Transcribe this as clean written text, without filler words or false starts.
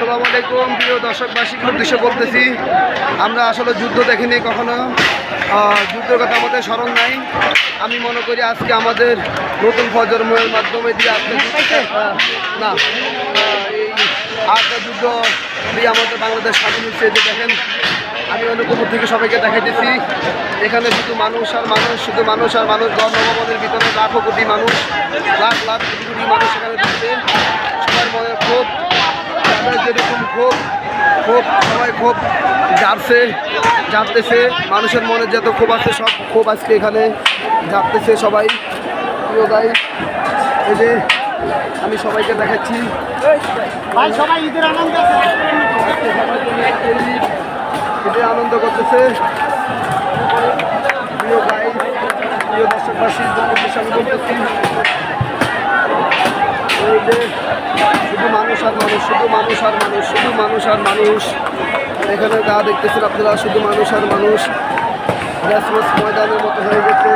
আসসালামু আলাইকুম প্রিয় দর্শকবাসীকে উদ্দেশ্যে বলতেছি, আমরা আসলে যুদ্ধ দেখিনি কখনো, যুদ্ধের কথা আমাদের স্মরণ নাই। আমি মনে করি আজকে আমাদের নতুন প্রজন্মের মাধ্যমে দিয়ে আজকে না এই আরেকটা যুদ্ধ দিয়ে আমাদের বাংলাদেশ স্বাধীন হচ্ছে। যে দেখেন, আমি অনেক উপর থেকে সবাইকে দেখাইতেছি, এখানে শুধু মানুষ আর মানুষ, শুধু মানুষ আর মানুষ। গণভবনের ভিতরে লাখো কোটি মানুষ, লাখ লাখ কোটি কোটি মানুষ এখানে দিচ্ছে। সবার মনে ক্ষোভ, তাদের যেরকম ক্ষোভ সবাই ক্ষোভ জানতেছে। মানুষের মনে যত ক্ষোভ আছে সব ক্ষোভ আজকে এখানে জানতেছে সবাই। প্রিয় ভাই, এই যে আমি সবাইকে দেখাচ্ছি, সবাই ঈদের আনন্দ ঈদের আনন্দ করতেছে। প্রিয় ভাই, প্রিয় দর্শকবাসীর উদ্দেশ্যে আমি বলতেছি, এই যে শুধু মানুষ আর মানুষ, শুধু মানুষ আর মানুষ, শুধু মানুষ আর মানুষ। এখানে যা দেখতেছেন আপনারা, শুধু মানুষ আর মানুষ। গ্যাসমাস ময়দানের মতো হয়ে গেছে।